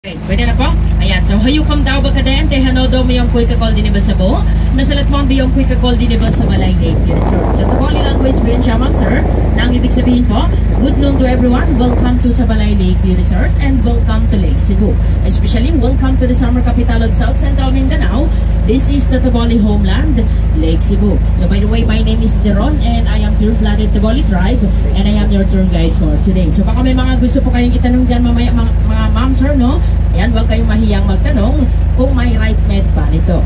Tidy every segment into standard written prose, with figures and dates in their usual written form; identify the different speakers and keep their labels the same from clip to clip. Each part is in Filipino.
Speaker 1: Okay, pwede na po? Ayan, so hayukam daw ba kadente, hanodo mo yung kuy kakol din ba sa bo? Nasalat mo yung kuy kakol din ba sa Balay Lake Resort. So, Taboli language ba yun siya, ma'am, sir? Na ang ibig sabihin po, good noon to everyone. Welcome to sa Balay Lake Resort and welcome to Lake Cebu. Especially, welcome to the summer capital of South Central Mindanao. This is the Taboli homeland, Lake Cebu. So, by the way, my name is Jeron and I am pure-blooded Taboli tribe and I am your tour guide for today. So, baka may mga gusto po kayong itanong dyan mamaya, mga ma'am, sir, no? Ayan, huwag kayong mahiyang magtanong kung may right med pa nito.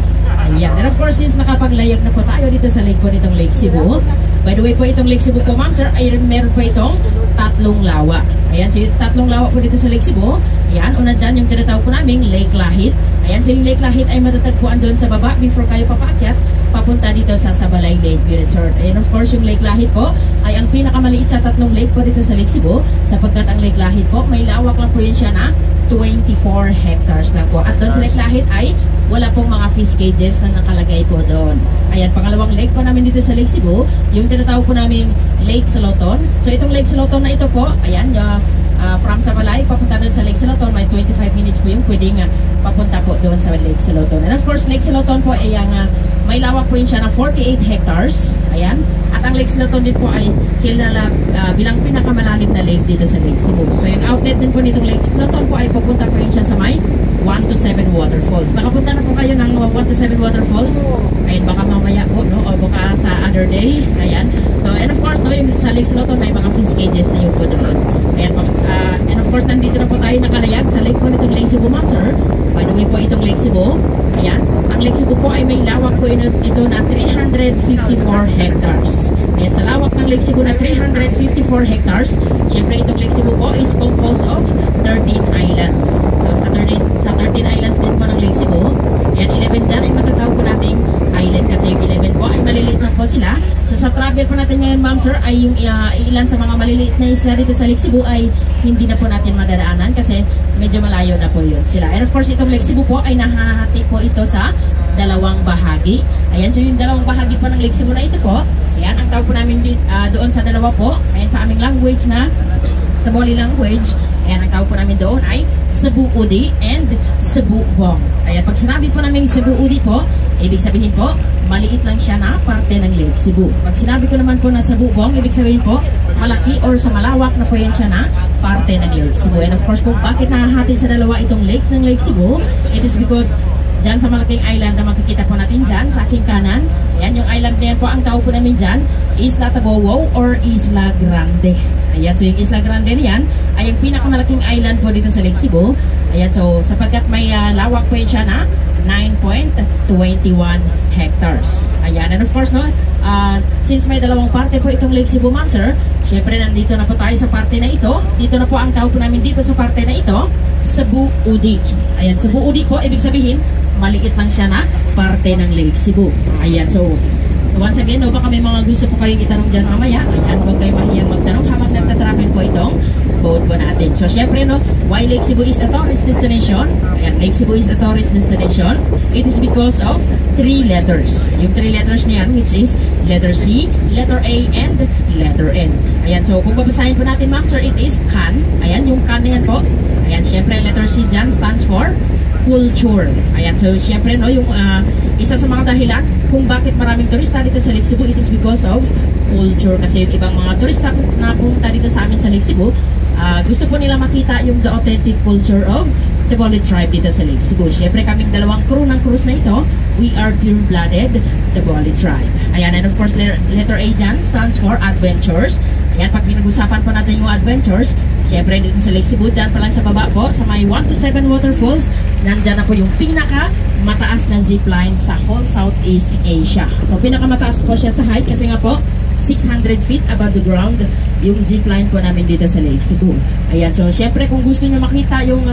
Speaker 1: Ayan. And of course, since nakapaglayag na po tayo dito sa lake po nitong Lake Cebu. By the way po, itong Lake Cebu po, ma'am, sir, ay meron po itong tatlong lawa. Ayan, so yung tatlong lawa po dito sa Lake Cebu. Ayan, una dyan yung tinatawag po naming Lake Lahit. Ayan, so yung Lake Lahit ay matatagpuan doon sa baba before kayo papaakyat papunta dito sa Sabalay Lake Resort. Ayan, of course, yung Lake Lahit po ay ang pinakamaliit sa tatlong lake po dito sa Lake Cebu sapagkat ang Lake Lahit po may lawak lang po yun siya na 24 hectares lang po. At doon sa Lake Lahit ay wala pong mga fish cages na nakalagay po doon. Ayan, pangalawang lake po namin dito sa Lake Cebu, yung tinatawag po namin Lake Saloton. So itong Lake Saloton na ito po, ayan, from Sabalay, papunta doon sa Lake Saloton, may 25 minutes po yung pwedeng papunta po doon sa Lake Saloton. And of course, Lake Saloton po ay may lawak po yun siya na 48 hectares. Ayan. At ang Lake Saloton din po ay kilala bilang pinakamalalim na lake dito sa Lake Cebu. So yung outlet din po nitong Lake Saloton po ay pupunta po yun siya sa may 1 to 7 waterfalls. Nakapunta na po kayo ng 1 to 7 waterfalls. Ayun, baka mamaya po, no? O baka sa other day. Ayan. So, and of course, no, yung sa Lake Saloton may mga fish cages na yung po doon. Ayan, and of course, nandito na po tayo nakalayag sa lake po nitong Lake Cebu, ma'am, sir. By the way po, itong Lake Cebu. Ayan. Ang Lake Cebu po ay may lawak po ito na 354 hectares. Ayan, sa lawak ng Lake Cebu na 354 hectares, syempre itong Lake Cebu po is composed of 13 islands. So, sa 13 islands din po ng Lake Cebu, ayan, 11 dyan ay matatawag po nating island kasi yung 11 po ay maliliit lang po sila. So, sa travel po natin ngayon, ma'am, sir, ay yung ilan sa mga maliliit na isla dito sa Lake Cebu ay hindi na po natin madadaanan kasi medyo malayo na po yun sila. And of course, itong Lake Cebu po ay nahahati po ito sa dalawang bahagi. Ayan, so yung dalawang bahagi po ng Lake Cebu na ito po, ayan, ang tawag po namin doon sa dalawa po, ayan, sa aming language na Taboli language, ayan, ang tawag po namin doon ay Cebu Udi and Cebu Bong. Ayan, pag sinabi po namin Cebu Udi po, ibig sabihin po, maliit lang siya na parte ng Lake Cebu. Pag sinabi ko naman po na Cebu Bong, ibig sabihin po, malaki or sa malawak na po yan siya na parte ng Lake Cebu. And of course, kung bakit nahahati sa dalawa itong lake ng Lake Cebu, it is because dyan sa malaking island na makikita po natin dyan sa aking kanan, ayan, yung island na yan po, ang tawag po namin dyan, Isla Tabowo or Isla Grande. Ayan, so yung Isla Grande niyan ay yung pinakamalaking island po dito sa Lake Cebu. Ayan, so sapagkat may lawak po yun siya na 9.21 hectares. Ayan, and of course, no, since may dalawang parte po itong Lake Cebu, ma'am, sir, syempre nandito na po tayo sa parte na ito. Dito na po ang tawag po namin dito sa parte na ito, Cebu Udi. Ayan, Cebu Udi po, ibig sabihin, maliit lang siya na parte ng Lake Cebu. Ayan, so once again, no, baka may mga gusto po kayong itanong dyan mamaya. Ayan, huwag kayo mahiyang magtanong habang nagtatravel po itong boat po natin. So, syempre, no, why Lake Cebu is a tourist destination? Ayan, Lake Cebu is a tourist destination. It is because of 3 letters. Yung 3 letters niyan, which is letter C, letter A, and letter N. Ayan, so kung babasahin po natin, ma'am, sir, it is CAN. Ayan, yung CAN na yan po. Ayan, syempre, letter C dyan stands for culture. Ayan, so syempre, no, yung isa sa mga dahilan kung bakit maraming turista dito sa Lake Cebu, it is because of culture. Kasi yung ibang mga turista na punta dito sa amin sa Lake Cebu, gusto po nila makita yung the authentic culture of Taboli tribe dito sa Lake Cebu. Syempre, kaming dalawang crew ng cruise na ito, we are pure-blooded Taboli tribe. Ayan, and of course, letter A dyan stands for adventures. Ayan, pag pinag-usapan po natin yung adventures, syempre dito sa Lake Cebu, dyan pa lang sa baba po, sa may 1 to 7 waterfalls, nandyan na po yung pinaka-mataas na zipline sa whole Southeast Asia. So, pinaka-mataas po siya sa height kasi nga po, 600 feet above the ground yung zipline po namin dito sa Lake Cebu. Ayan, so syempre kung gusto nyo makita yung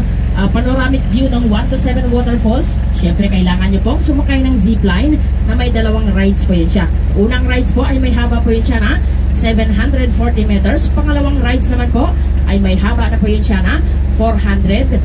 Speaker 1: panoramic view ng 1 to 7 waterfalls, syempre kailangan nyo pong sumakay ng zipline na may dalawang rides po yun siya. Unang rides po ay may haba po yun siya na 740 meters. Pangalawang rides naman po ay may haba na po yun siya na 420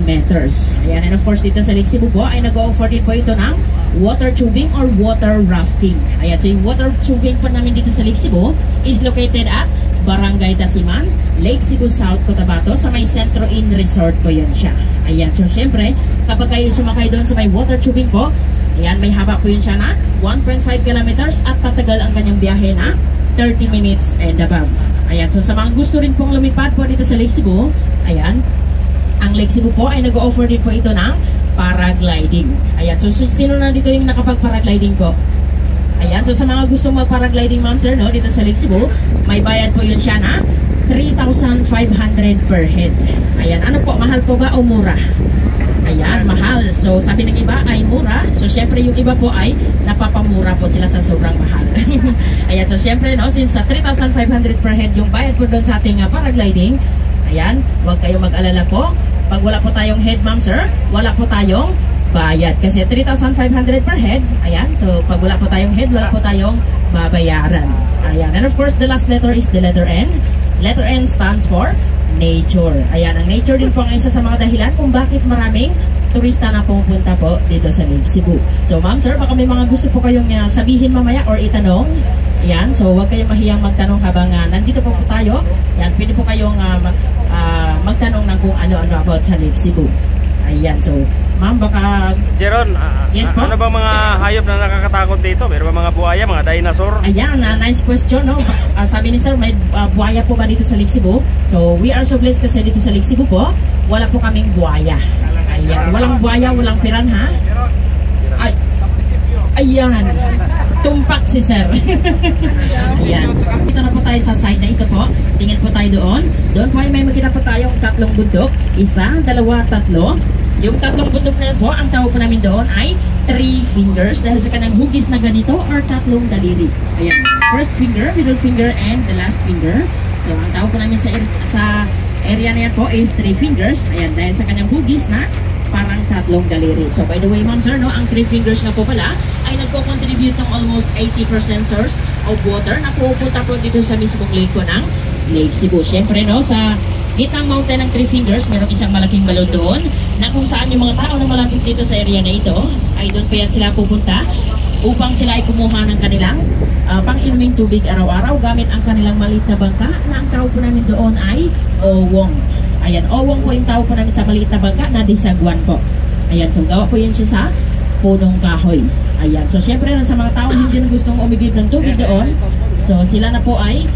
Speaker 1: meters. Ayan, and of course dito sa Lake Cebu po ay nag-o-offer din po ito ng water tubing or water rafting. Ayan, so yung water tubing po namin dito sa Lake Cebu is located at Barangay Tasiman, Lake Cebu South, Cotabato, sa may Centro Inn Resort po yan siya. Ayan, so syempre, kapag kayo sumakay doon sa may water tubing po, ayan, may haba po yun siya na 1.5 kilometers at tatagal ang kanyang biyahe na 30 minutes and above. Ayan, so sa mga gusto rin pong lumipad po dito sa Lake Cebu, ayan, ang Lake Cebu po ay nag-offer din po ito ng paragliding. Ayan, so sino na dito yung nakapag-paragliding po? Ayan, so sa mga gustong mag-paragliding, ma'am sir, no, dito sa Lake Cebu, may bayad po yun siya na 3,500 per head. Ayan, ano po, mahal po ba o mura? Ayan, mahal. So sabi ng iba ay mura. So syempre yung iba po ay napapamura po sila sa sobrang mahal. Ayan, so syempre no, since sa 3,500 per head yung bayad po doon sa ating paragliding, ayan, huwag kayong mag-alala po. Pag wala po tayong head, ma'am sir, wala po tayong bayad. Kasi 3,500 per head, ayan, so pag wala po tayong head, wala po tayong babayaran. Ayan, and of course the last letter is the letter N. Letter N stands for nature. Ayan, ang nature din po ang isa sa mga dahilan kung bakit maraming turista na pupunta po dito sa Lake Cebu. So ma'am sir, baka may mga gusto po kayong sabihin mamaya or itanong. Ayan, so huwag kayong mahiyang magtanong habang nandito po tayo. Ayan, pwede po kayong magtanong ng kung ano-ano about sa Lake Cebu. Ayan, so ma'am, baka...
Speaker 2: Jeron,
Speaker 1: yes, po?
Speaker 2: Ano ba mga hayop na nakakatakot dito? Meron ba mga buhaya, mga dinosaur?
Speaker 1: Ayan, nice question, no? Sabi ni sir, may buhaya po ba dito sa Lake Cebu? So, we are so blessed kasi dito sa Lake Cebu po, wala po kaming buhaya. Ayan, walang buhaya, walang piranha. Ay, ayan, tumpak si sir. Ayan, dito na po tayo sa side na ito po. Tingin po tayo doon. Doon po ay may makita po tayong tatlong bundok. Isa, dalawa, tatlo. Yung tatlong bundok na yun po, ang tawag po namin doon ay 3 fingers dahil sa kanang hugis na ganito or tatlong daliri. Ayan, first finger, middle finger, and the last finger. So, ang tawag po namin sa area na yan po is 3 fingers. Ayan, dahil sa kanyang hugis na parang tatlong daliri. So, by the way, ma'am sir, no, ang 3 fingers na po pala ay nagko-contribute ng almost 80% source of water na pupunta po dito sa mismong lake po ng Lake Cebu. Siyempre, no, sa gitnang mountain ng 3 fingers, merong isang malaking balon doon na kung saan yung mga tao na malapit dito sa area na ito ay doon pa yan sila pupunta upang sila ay kumuha ng kanilang pang-inuming tubig araw-araw gamit ang kanilang maliit na bangka na ang tawag po namin doon ay owong. Ayan, owong po yung tawag po namin sa maliit na bangka na disagwan po. Ayan, so gawa po yun siya sa punong kahoy. Ayan, so syempre sa mga tao hindi na gustong umigib ng tubig doon, so sila na po ay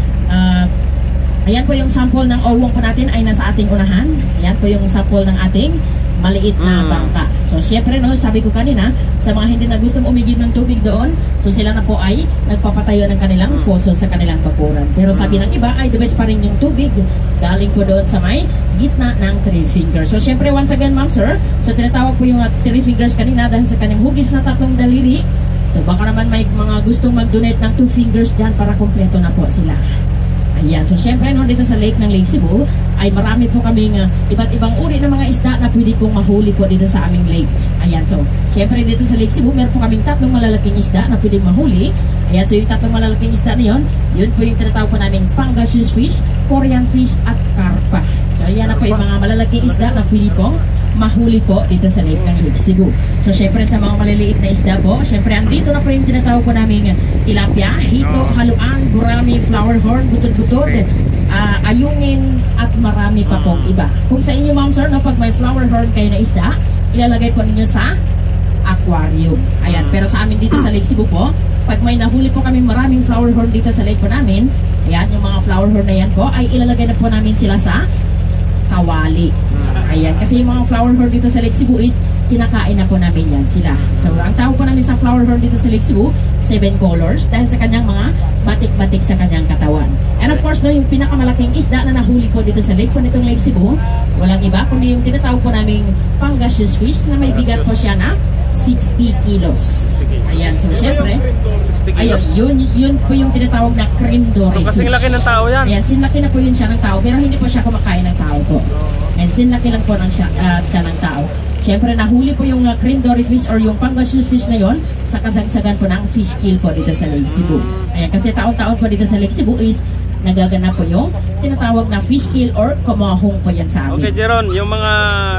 Speaker 1: ayan po yung sample ng owong po natin ay nasa ating unahan. Ayan po yung sample ng ating maliit na bangka. So syempre no, sabi ko kanina, sa mga hindi na gustong umigib ng tubig doon, so sila na po ay nagpapatayo ng kanilang fosso sa kanilang bakuran. Pero sabi ng iba ay the best pa rin yung tubig galing po doon sa may gitna ng 3 fingers. So syempre once again ma'am sir, so tinatawag po yung 3 fingers kanina dahil sa kanyang hugis na tatlong daliri. So baka naman may mga gustong mag-donate ng 2 fingers dyan para kompleto na po sila. Ayan, so syempre no, dito sa lake ng Lake Cebu ay marami po kaming iba't ibang uri ng mga isda na pwede pong mahuli po dito sa aming lake. Ayan, so syempre dito sa Lake Cebu meron po kaming tatlong malalaking isda na pwedeng mahuli. Ayan, so yung tatlong malalaking isda na yun po yung tinatawag po naming Pangasius fish, Korean fish at Karpa. So ayan na po yung mga malalaking isda na pwede pong mahuli po dito sa lake ng Lake Cebu. So syempre sa mga maliliit na isda po, syempre andito na po yung tinatawag po naming tilapia, hito, haluan, gurami, flower horn, butod-butod, ayungin at marami pa pong iba. Kung sa inyo ma'am sir, no, pag may flower horn kayo na isda, ilalagay po ninyo sa aquarium. Ayan, pero sa amin dito sa Lake Cebu po, pag may nahuli po kami maraming flower horn dito sa lake po namin, ayan, yung mga flower horn na yan po, ay ilalagay na po namin sila sa kawali. Ayan, kasi yung mga flower horn dito sa Lake Cebu is kinakain na po namin yan sila. So, ang tawag po namin sa flower horn dito sa Lake Cebu, 7 colors dahil sa kanyang mga batik-batik sa kanyang katawan. And of course, no, yung pinakamalaking isda na nahuli po dito sa lake po nitong Lake Cebu, walang iba kundi yung tinatawag po naming Pangasius fish na may bigat po siya na 60 kilos. Ayan, so syempre, ayun, yun po yung tinatawag na crindore fish.
Speaker 2: So, kasing laki ng tao yan.
Speaker 1: Ayan, sinlaki na po yun siya ng tao, pero hindi po siya kumakain ng tao po. And sinlaki lang po siya ng tao. Siyempre, nahuli po yung crindore fish or yung Pangasius fish na yon sa kasagsagan po ng fish kill po dito sa Lake Cebu. Ayan, kasi taon-taon po dito sa Lake Cebu is nagaganap po yung tinatawag na fish kill or kumahong po yan sa amin.
Speaker 2: Okay, Jeron, yung mga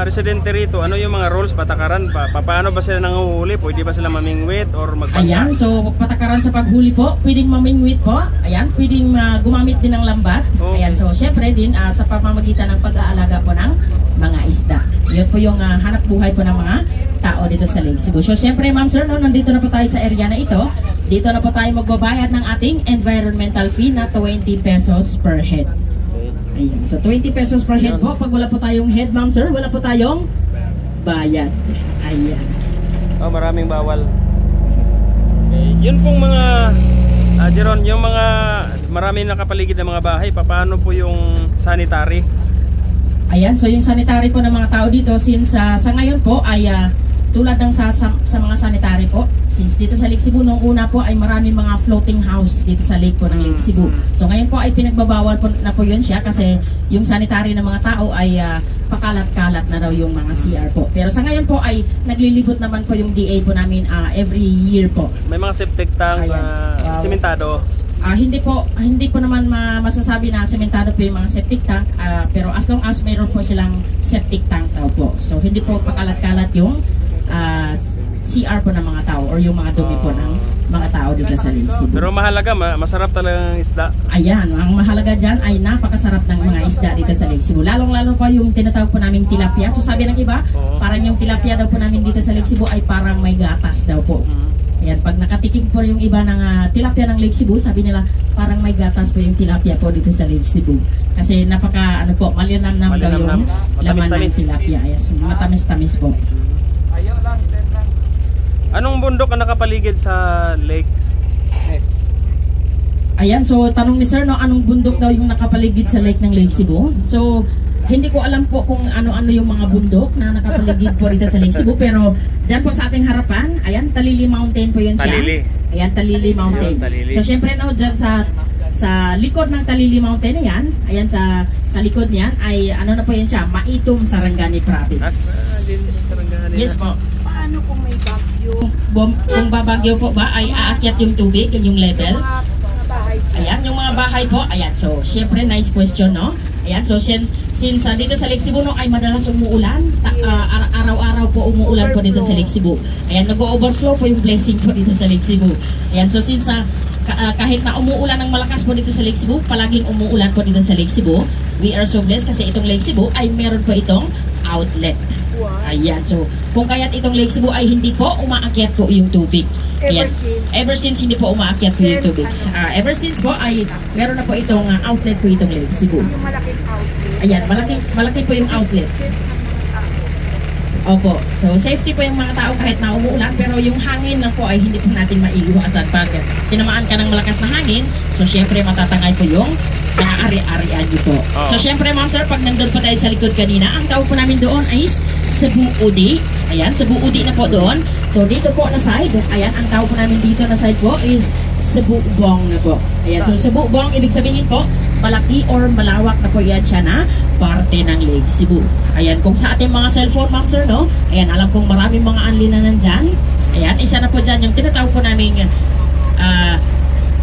Speaker 2: residente rito, ano yung mga rules, patakaran, paano ba sila nanguhuli? Pwede ba sila mamingwit or magbangka?
Speaker 1: Ayan, so patakaran sa paghuli po, pwedeng mamingwit po, ayan, pwedeng gumamit din ng lambat.
Speaker 2: Okay.
Speaker 1: Ayan, so syempre din sa pamamagitan ng pag-aalaga po ng mga isda. Yun po yung hanap buhay po ng mga tao dito sa Lake Cebu. So syempre ma'am sir, no, nandito na po tayo sa area na ito. Dito na po tayo magbabayad ng ating environmental fee na 20 pesos per head. Ayan, so 20 pesos per head po. Pag wala po tayong head ma'am sir, wala po tayong bayad. Ayan.
Speaker 2: Oh, maraming bawal. Okay. Yun pong mga Jeron, yung mga maraming nakapaligid na mga bahay, paano po yung sanitary?
Speaker 1: Ayan, so yung sanitary po ng mga tao dito, since sa ngayon po ay tulad ng sa mga sanitary po, since dito sa Lake Cebu nung una po ay maraming mga floating house dito sa lake po ng Lake Cebu. So ngayon po ay pinagbabawal po na po yun siya kasi yung sanitary ng mga tao ay pakalat-kalat na raw yung mga CR po. Pero sa ngayon po ay naglilibot naman po yung DA po namin every year po.
Speaker 2: May mga septic tank na simentado.
Speaker 1: Hindi po naman masasabi na sementado po yung mga septic tank, pero as long as mayroon po silang septic tank daw po. So hindi po pakalat-kalat yung CR po ng mga tao or yung mga dumi po ng mga tao dito sa Lake Cebu.
Speaker 2: Pero mahalaga, masarap talagang isda.
Speaker 1: Ayan, ang mahalaga dyan ay napakasarap ng mga isda dito sa Lake Cebu. Lalong-lalo po yung tinatawag po naming tilapia. So sabi ng iba, parang yung tilapia daw po namin dito sa Lake Cebu ay parang may gatas daw po. Ayan, pag nakatikim po yung iba ng tilapia ng Lake Cebu, sabi nila parang may gatas po yung tilapia po dito sa Lake Cebu. Kasi malinamnam daw yung laman ng tilapia. Yes, matamis-tamis po.
Speaker 2: Anong bundok ang nakapaligid sa lakes?
Speaker 1: Ayan, so tanong ni sir, no, anong bundok daw yung nakapaligid sa lake ng Lake Cebu? So, hindi ko alam po kung ano-ano yung mga bundok na nakapaligid po dito sa Lake Cebu. Pero dyan po sa ating harapan, ayan, Talili Mountain po yun siya.
Speaker 2: Talili.
Speaker 1: Ayan, Talili Mountain.
Speaker 2: Talili.
Speaker 1: So, syempre no, dyan sa likod ng Talili Mountain na yan, ayan, sa likod niyan, ay ano na po yun siya, Maitum, Sarangani Province.
Speaker 2: Din sa Sarangani.
Speaker 1: Yes po.
Speaker 3: Paano kung may bagyo?
Speaker 1: Kung babagyo po ba, ay aakyat yung tubig, yung level.
Speaker 3: Mga bahay dyan.
Speaker 1: Ayan, yung mga bahay po, ayan, so, syempre, nice question, no? Ayan, so, since dito sa Lake Cebu, no, ay madalas umuulan, araw-araw po umuulan po dito sa Lake Cebu. Ayan, nag-overflow po yung blessing po dito sa Lake Cebu. Ayan, so, since kahit na umuulan ng malakas po dito sa Lake Cebu, palaging umuulan po dito sa Lake Cebu, we are so blessed kasi itong Lake Cebu ay meron po itong outlet. Ayan, so kung kaya't itong Lake Cebu ay hindi po umaakyat po yung tubig. Ayan, ever since hindi po umaakyat po yung tubig. Ever since po ay meron na po itong outlet po itong Lake Cebu.
Speaker 3: Yung malaking outlet.
Speaker 1: Ayan, malaki po yung outlet. Opo, so safety po yung mga tao kahit na umuulan, pero yung hangin lang po ay hindi po natin maiiwasan. Pag tinamaan ka ng malakas na hangin, so syempre matatangay po yung ari-arian niyo po. So syempre ma'am sir, pag nandun po tayo sa likod kanina, ang tawag po namin doon ay Cebu Udi. Ayan, Cebu Udi na po doon. So dito po na side, ayan, ang tawag po namin dito na side po is Cebu Bong na po. Ayan, so Cebu Bong, ibig sabihin po, malaki or malawak na po yan siya na parte ng Lake Cebu. Ayan, kung sa ating mga cellphone ma'am sir, no? Ayan, alam kong maraming mga unli na nandyan. Ayan, isa na po dyan yung tinatawag po naming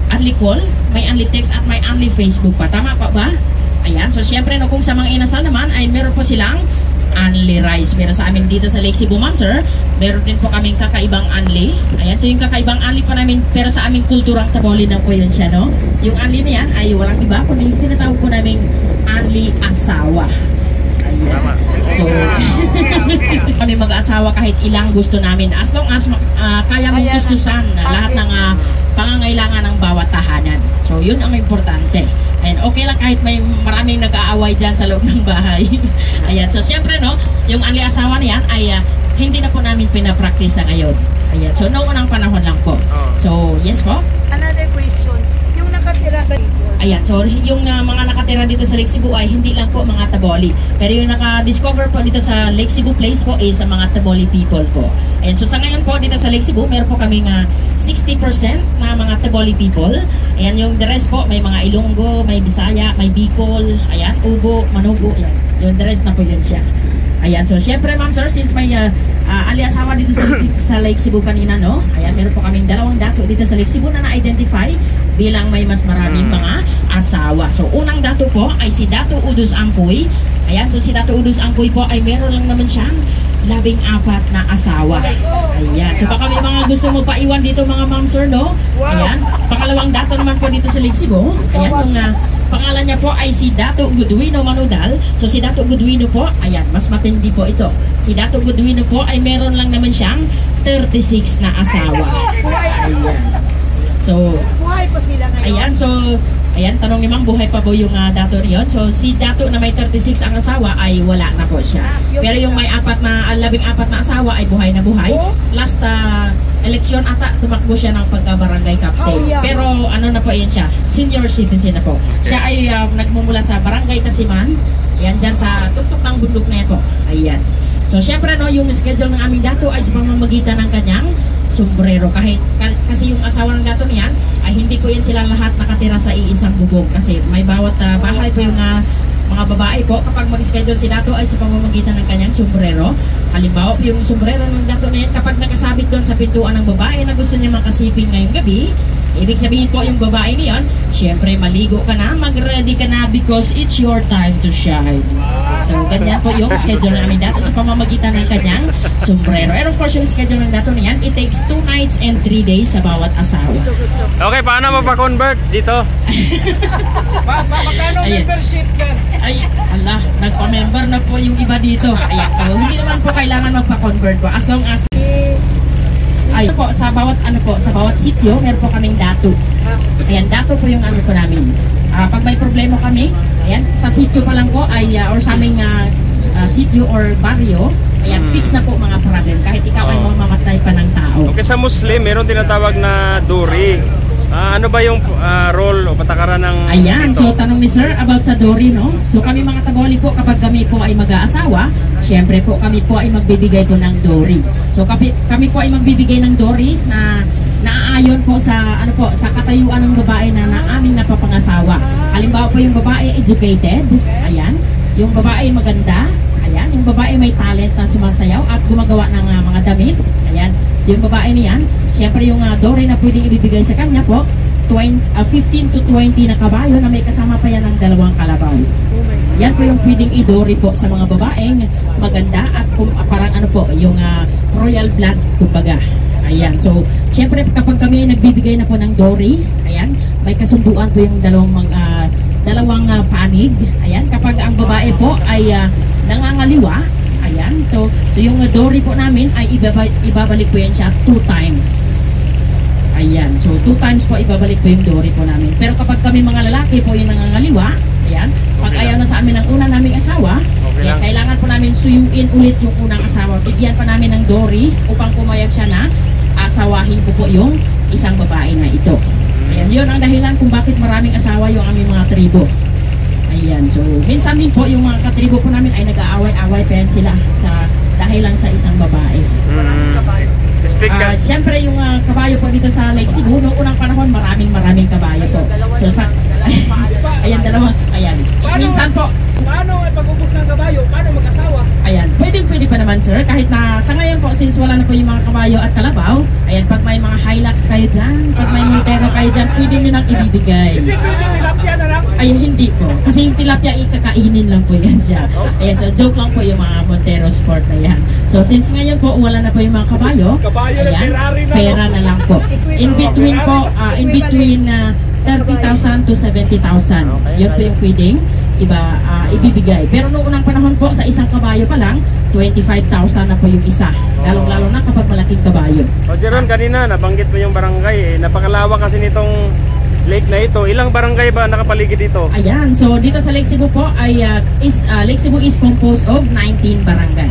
Speaker 1: unli call, may unli text at may unli Facebook pa. Tama pa ba? Ayan, so syempre no, kung sa mga inasal naman ay meron po silang unli rice. Pero sa amin dito sa Lake Cebu ma'am sir, meron din po kaming kakaibang unli. Ayan, so yung kakaibang unli po namin, pero sa aming kulturang Taboli na po yun siya, no? Yung unli na yan ay walang iba, kundi yung tinatawag po naming unli asawa. Ayan. So, kami mag-asawa kahit ilang gusto namin. As long as kaya mong gustusan lahat ng pangangailangan ng bawat tahanan. So, yun ang importante. And okay lang kahit may maraming nag-aaway dyan sa loob ng bahay. Ayan. So, siyempre, no, yung unli asawa na yan ay hindi na po namin pinapractice sa ngayon. Ayan. So, noong unang panahon lang po. So, yes po.
Speaker 3: Another question. Yung nakatira ba dito?
Speaker 1: Ayan, so yung mga nakatira dito sa Lake Cebu ay hindi lang po mga Taboli. Pero yung naka-discover po dito sa Lake Cebu Place po is sa mga Taboli people po. Ayan, so sa ngayon po dito sa Lake Cebu, meron po kaming 60% na mga Taboli people. Ayan, yung the rest po, may mga Ilonggo, may Bisaya, may Bicol, ayan, Ugo, Manugo, ayan. Yung the rest na po yun siya. Ayan, so syempre ma'am sir, since may ali-asawa dito sa Lake Cebu kanina, no? Ayan, meron po kaming 2 dako dito sa Lake Cebu na na-identify bilang may mas maraming mga asawa. So unang dato po ay si Dato Udus Angkoy. Ayan, so si Dato Udus Angkoy po ay meron lang naman siyang 14 na asawa. Ayan, so baka may mga gusto mo pa iwan dito mga ma'am sir, no? Ayan, pangalawang dato naman po dito sa Lake Cebu. Ayan, kung pangalan niya po ay si Dato Goodwino Manudal. So si Dato Goodwino po, ayan, mas matindi po ito. Si Dato Goodwino po ay meron lang naman siyang 36 na asawa. Ayan. So,
Speaker 3: Buhay pa sila ngayon.
Speaker 1: ayan, so, ayan, tanong ni Ma'am, buhay pa po yung dato riyon. So, si Dato na may 36 ang asawa ay wala na po siya. Pero yung may 14 na asawa ay buhay na buhay. Last eleksyon ata, tumakbo siya ng pagka-barangay captain. Pero ano na po yan siya, senior citizen na po. Siya ay nagmumula sa Barangay Tasiman. Ayan, dyan sa tuktok ng bundok na yan po. Ayan. So, syempre, no, yung schedule ng aming dato ay sa pamamagitan ng kanyang sombrero. Kasi yung asawa ng dato niyan ay hindi po yan sila lahat nakatira sa iisang bubong. Kasi may bawat bahay po yung mga babae po. Kapag mag-schedule si dato ay sa pamamagitan ng kanyang sombrero. Halimbawa, yung sombrero ng dato na yan, kapag nakasabit doon sa pintuan ng babae na gusto niya makasiping ngayong gabi, ibig sabihin po yung babae niyon, syempre maligo ka na, mag-ready ka na because it's your time to shine. So, ganyan po yung schedule ng aming dato sa pamamagitan ng kanyang sombrero. And of course, yung schedule ng dato niyan, it takes 2 nights and 3 days sa bawat asawa.
Speaker 2: Okay, paano mapa-convert dito?
Speaker 3: Magkano
Speaker 1: Ayan.
Speaker 3: membership yan?
Speaker 1: Ay, ala, nagpa-member na po yung iba dito. Ayan, so hindi naman po kailangan magpa-convert po. As long as ay po sa bawat sitio meron po kaming dato. Ayan, dato po yung ano po namin. Pag may problema kami, ayan, sa sitio pa lang po ay or sa aming sitio or barrio, ayan, fix na po mga problem kahit ikaw ay mamamatay pa ng tao.
Speaker 2: Okay, sa Muslim, meron tinatawag na duri. Ano ba yung role o patakaran ng
Speaker 1: Ayan,
Speaker 2: ito?
Speaker 1: so tanong ni sir about sa Dory, no? So kami mga Taboli po, kapag kami po ay mag-aasawa, syempre po kami po ay magbibigay po ng Dory. So kami po ay magbibigay ng Dory na naaayon po sa sa katayuan ng babae na aming napapangasawa. Halimbawa po yung babae educated, ayan, yung babae maganda, ayan, yung babae may talent na sumasayaw at gumagawa ng mga damit, ayan, yung babae niyan, syempre yung Dory na pwedeng ibibigay sa kanya po, 15 to 20 na kabayo na may kasama pa yan ng 2 kalabaw. Yan po yung pwedeng i-Dory po sa mga babaeng maganda at parang yung royal blood, kumbaga. Ayan, so syempre kapag kami nagbibigay na po ng Dory, ayan, may kasunduan po yung dalawang panig. Ayan, kapag ang babae po ay nangangaliwa, ayan, so yung Dory po namin ay ibabalik po yan siya 2 times. Ayan, so 2 times po ibabalik po yung Dory po namin. Pero kapag kami mga lalaki po yung nangangaliwa, ayan, pag ayaw na sa amin ng una naming asawa, ayan, kailangan po namin suyuin ulit yung unang asawa. Bigyan pa namin ng Dory upang pumayag siya na asawahin ko po yung isang babae na ito. Ayan, yun ang dahilan kung bakit maraming asawa yung aming mga tribo. Ayan, so minsan din po yung mga katribo po namin ay nag-aaway-away pa yan sila dahil lang sa isang babae.
Speaker 2: Speak ka.
Speaker 1: Siyempre yung kabayo po dito sa Lake Cebu, noong unang panahon maraming kabayo po. So ayan, ayan. Minsan po,
Speaker 3: Paano ay pag-ubos ng kabayo? Paano mag-asawa?
Speaker 1: ayan, pwede pa naman sir, kahit na sa ngayon po, since wala na po yung mga kabayo at kalabaw, ayan, pag may mga Hilux kayo dyan, pag may Montero kayo dyan, pwede nyo nang ibibigay.
Speaker 3: Hindi pwede tilapia na lang.
Speaker 1: Ay, hindi po. Kasi yung tilapia, ikakainin lang po yan siya. Ayan, so joke lang po yung mga Montero Sport na yan. So since ngayon po, wala na po yung mga kabayo,
Speaker 3: Kabayo ng
Speaker 1: ayan,
Speaker 3: Ferrari na,
Speaker 1: pera na lang po. In between po, 30,000 to 70,000. Yun po yung pwedeng ibibigay. Pero noong unang panahon po, sa isang kabayo pa lang, 25,000 na po yung isa. Lalong-lalo na kapag malaking kabayo.
Speaker 2: O Jeron, kanina nabanggit mo yung barangay. Napakalawak kasi nitong lake na ito. Ilang barangay ba nakapaligid dito?
Speaker 1: Ayan, so dito sa Lake Cebu po ay Lake Cebu is composed of 19 barangay.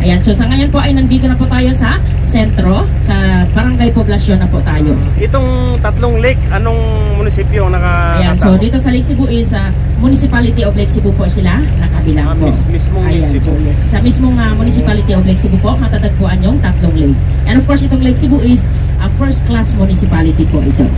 Speaker 2: 19.
Speaker 1: Ayan, so sa ngayon po ay nandito na po tayo sa sentro, sa barangay poblasyon na po tayo.
Speaker 2: Itong tatlong lake, anong munisipyo ang
Speaker 1: Ayan, so dito sa Lake Cebu is Municipality of Lake Cebu po sila nakabilang po.
Speaker 2: Mismong Lake
Speaker 1: Ayan,
Speaker 2: Cebu.
Speaker 1: so yes, sa mismong Municipality of Lake Cebu po matatagpuan yung tatlong lake. And of course itong Lake Cebu is a first class municipality po ito.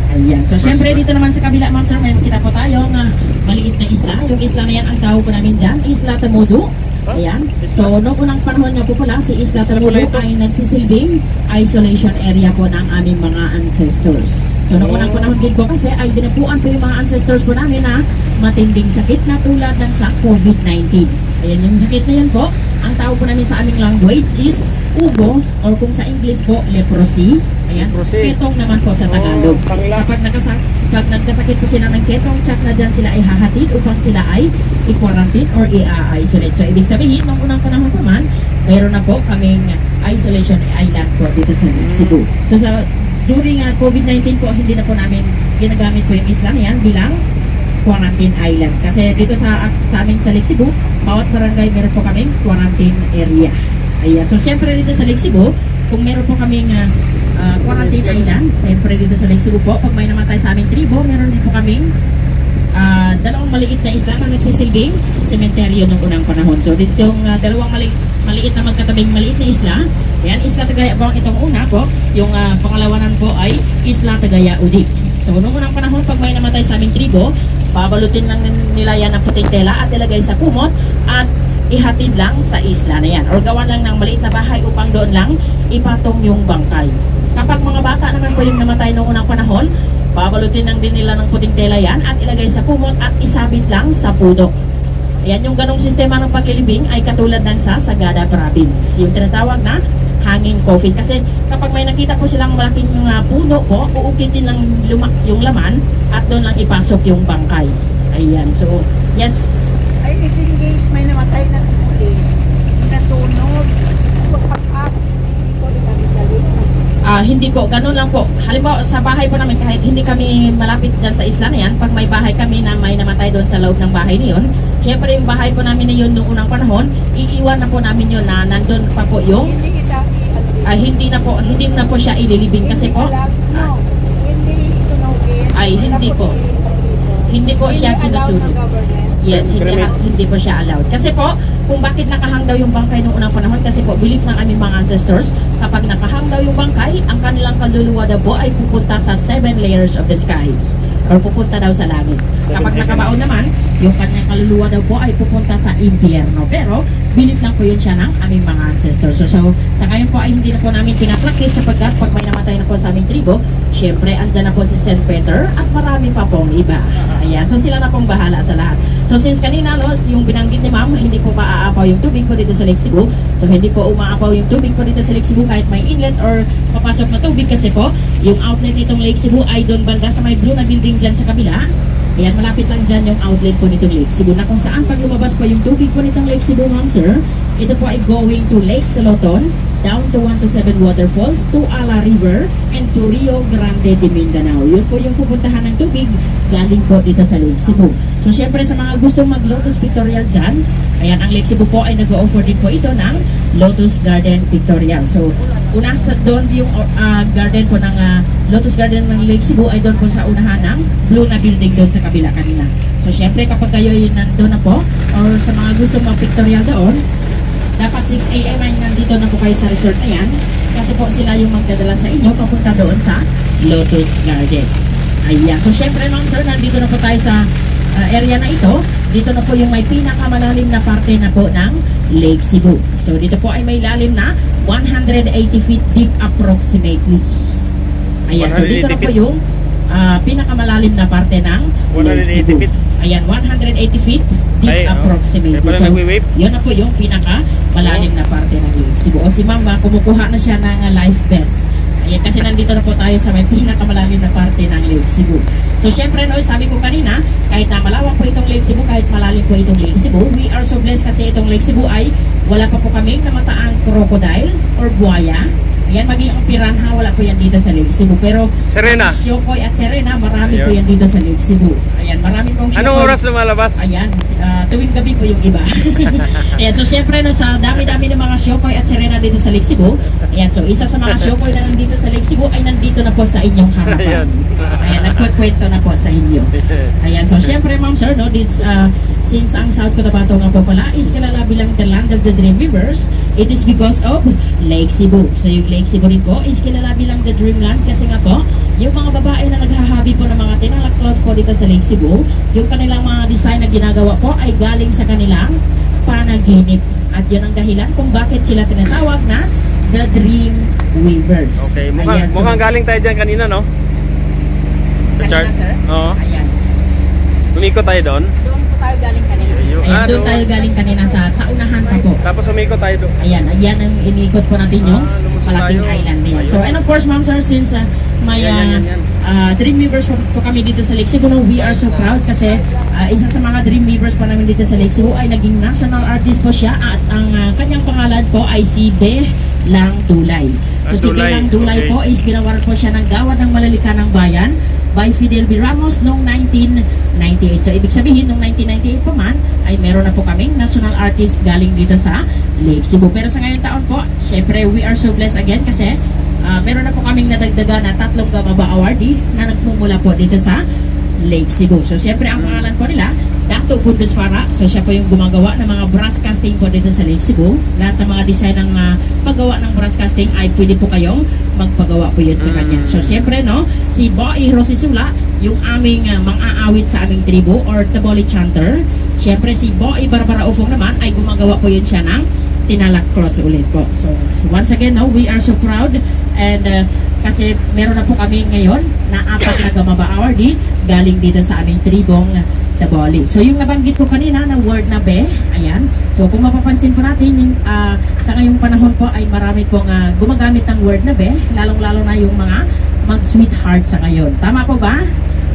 Speaker 1: Ayan. So, syempre dito naman sa kabila, ma'am sir, may nakita po tayo ng maliit na isla. Yung isla na yan, ang tawag po namin dyan, Isla Tamudu. Ayan. So, noong unang panahon niya po pala, si Isla Tamudu ay nagsisilbing isolation area po ng aming mga ancestors. So noong unang panahon din po kasi ay dinapuan po yung mga ancestors po namin na matinding sakit na tulad ng sa COVID-19. Ayan yung sakit na yan po. Ang tawag po namin sa aming language is ugo or kung sa English po leprosy. Ayan,
Speaker 2: Leprosy.
Speaker 1: ketong naman po sa Tagalog.
Speaker 2: Sangla.
Speaker 1: Pag nagkasakit po sila ng ketong, tsak na dyan sila ay hahatid upang sila ay i-quarantine or i-isolate. So ibig sabihin, noong unang panahon naman, mayroon na po kaming isolation island po dito sa Cebu. So during COVID-19 po, hindi na po namin ginagamit po yung isla na yan bilang quarantine island. Kasi dito sa amin sa Lake Cebu, bawat barangay meron po kaming quarantine area. Ayan. So siyempre dito sa Lake Cebu, kung meron po kaming quarantine island, siyempre dito sa Lake Cebu po, pag may namatay sa aming tribo, meron din po kaming dalawang maliit na isla na nagsisilbing sementeryo nung unang panahon. So dito yung dalawang maliit na magkatabing maliit na isla. Ayan, Isla Tagayabong itong una po. Yung pangalawanan po ay Isla Tagayaudig. So nung unang panahon, pag may namatay sa aming tribo, pabalutin lang nila yan ng puting tela at ilagay sa kumot at ihatid lang sa isla na yan. Or gawan lang ng maliit na bahay upang doon lang ipatong yung bangkay. Kapag mga bata naman po yung namatay nung unang panahon, babalutin lang din nila ng puting tela yan at ilagay sa kumot at isabit lang sa puno. Ayan, yung ganong sistema ng paglilibing ay katulad ng sa Sagada Province. Yung tinatawag na hanging coffin. Kasi kapag may nakita po silang malaking puno po, uukitin lang yung laman at doon lang ipasok yung bangkay. Ayan, so yes.
Speaker 3: Ay, if in case may namatay na uli, nasunog, tapos pag-as, hindi ko rin kami sa
Speaker 1: Hindi po, ganun lang po. Halimbawa, sa bahay po namin, kahit hindi kami malapit dyan sa isla na yan, pag may bahay kami na may namatay doon sa loob ng bahay na yun, syempre yung bahay po namin na yun noong unang panahon, iiwan na po namin yun na nandun pa po yung
Speaker 3: Hindi kita
Speaker 1: hindi na po siya ililibing kasi po
Speaker 3: hindi isunogin.
Speaker 1: ay hindi po. Hindi po siya sinusunog. Yes, hindi po siya allowed. Kasi po, kung bakit nakahang daw yung bangkay noong unang panahon, kasi po, belief ng aming mga ancestors, kapag nakahang daw yung bangkay, ang kanilang kaluluwa daw po ay pupunta sa 7 layers of the sky. Or pupunta daw sa langit. Kapag nakabaon naman, yung kanyang kaluluwa daw po ay pupunta sa impyerno. Pero, belief lang po yun siya ng aming mga ancestors. So sa ngayon po ay hindi na po namin pinapractice sapagkat pag may namatay na po sa aming tribo, syempre, andyan na po si St. Peter at marami pa pong iba. Ayan, so sila na pong bahala sa lahat. So since kanina, no, yung binanggit ni ma'am, hindi po maaapaw yung tubig po dito sa Lake Cebu. So hindi po umaapaw yung tubig po dito sa Lake Cebu kahit may inlet or papasok na tubig kasi po, yung outlet nitong Lake Cebu ay doon banda sa may blue na building dyan sa kabila. Ayan, malapit lang dyan yung outlet po nitong Lake Cebu na kung saan pag lumabas po yung tubig po nitong Lake Cebu, ma'am sir, ito po ay going to Lake Saloton, down to 127 Waterfalls, to Ala River, and to Rio Grande de Mindanao. Yun po yung pupuntahan ng tubig galing po dito sa Lake Cebu. So syempre sa mga gustong mag-Lotus Pictorial dyan, ayan, ang Lake Cebu po ay nag-o-offer din po ito ng Lotus Garden Pictorial. So una sa doon yung garden po ng Lotus Garden ng Lake Cebu ay doon po sa unahan ng blue na building doon sa kabila kanina. So syempre kapag kayo yun nandun na po or sa mga gustong mag-pictorial doon, dapat 6 AM ay nandito na po kayo sa resort na yan kasi po sila yung magdadala sa inyo papunta doon sa Lotus Garden. Ayan. So syempre ma'am sir, nandito na po tayo sa area na ito. Dito na po yung may pinakamalalim na parte na po ng Lake Cebu. So dito po ay may lalim na 180 feet deep approximately. Ayan. So dito na po yung pinakamalalim na parte ng Lake Cebu. Ayan, 180 feet deep approximately. So, yun na po yung pinaka-malalim na parte ng Lake Cebu. O si Mama, kumukuha na siya ng life vest. Ayan, kasi nandito na po tayo sa may pinaka-malalim na parte ng Lake Cebu. So, syempre, no, sabi ko kanina, kahit na malawak po itong Lake Cebu, kahit malalim po itong Lake Cebu, we are so blessed kasi itong Lake Cebu ay wala pa po kaming namataang crocodile or buhaya. Ayan, maging ang piranha, wala po yan dito sa Lake Cebu. Pero,
Speaker 2: Serena,
Speaker 1: Siopoy at Serena, marami po yan dito sa Lake Cebu. Ayan, marami pong Siopoy.
Speaker 2: Anong oras lumalabas?
Speaker 1: Ayan, tuwing gabi po yung iba. Ayan, so syempre, no, sa dami-dami ng mga Siopoy at Serena dito sa Lake Cebu, ayan, so isa sa mga Siopoy na nandito sa Lake Cebu ay nandito na po sa inyong harapan. Ayan, nagkwento na po sa inyo. Ayan, so syempre, ma'am sir, no, this, since ang South Cotabato nga po pala is kilala bilang the land of the Dream Rivers, it is because of Lake Cebu. So yung Lake Cebu rin po is kilala bilang the Dreamland kasi nga po, yung mga babae na naghahabi po ng mga tinalak clothes po dito sa Lake Cebu, yung kanilang mga design na ginagawa po ay galing sa kanilang panaginip. At yun ang dahilan kung bakit sila tinatawag na the Dream Weavers.
Speaker 2: Okay,
Speaker 1: Ayan, so,
Speaker 2: mukhang galing tayo dyan kanina, no?
Speaker 1: kanina,
Speaker 2: Charge?
Speaker 1: sir.
Speaker 2: Oo.
Speaker 1: Ayan.
Speaker 2: Umikot tayo doon.
Speaker 3: Doon po tayo galing kanina.
Speaker 1: Ayan, doon
Speaker 2: doon.
Speaker 1: tayo galing kanina sa unahan pa po.
Speaker 2: Tapos umikot tayo doon.
Speaker 1: Ayan, ayan ang iniikot po natin yung
Speaker 2: lumusot
Speaker 1: malaking
Speaker 2: tayo.
Speaker 1: island na yan.
Speaker 2: Ayun.
Speaker 1: So, and of course, ma'am sir, since may
Speaker 2: Yan.
Speaker 1: dream weavers po kami dito sa Lake Cebu, no, we are so proud kasi isa sa mga dream weavers po namin dito sa Lake Cebu ay naging national artist po siya at ang kanyang pangalan po ay si Be Lang Dulay. So, si Be
Speaker 2: Dulay,
Speaker 1: Lang Dulay
Speaker 2: okay.
Speaker 1: po is ginawaran po siya ng gawad ng malalikanang bayan by Fidel B. Ramos noong 1998. So, ibig sabihin, noong 1998 pa man, ay meron na po kaming national artist galing dito sa Lake Cebu. Pero sa ngayong taon po, syempre, we are so blessed again kasi meron na po kaming nadagdagan na 3 Gamaba awardee na nagmumula po dito sa Lake Cebu. So, syempre, ang pangalan po nila, Dato Bundes Fara. So, siya po yung gumagawa ng mga brass casting po dito sa Lake Cebu. Lahat ng mga design ng paggawa ng brass casting ay pwede po kayong magpagawa po yun sa kanya. So, syempre, no, si Boy Rosisula, yung aming mang-aawit sa aming tribo or Taboli Chanter. Syempre, si Boy Barbara Ufong naman ay gumagawa po yun siya ng tinalak cloth ulit po. So once again, no, we are so proud and kasi meron na po kami ngayon na 4 na Gamaba awardee galing dito sa aming tribong Taboli. So yung nabanggit ko kanina na word na be, ayan. So kung mapapansin po natin, yung, sa ngayong panahon po ay marami pong gumagamit ng word na be, lalong-lalo na yung mga mag-sweetheart sa ngayon. Tama po ba?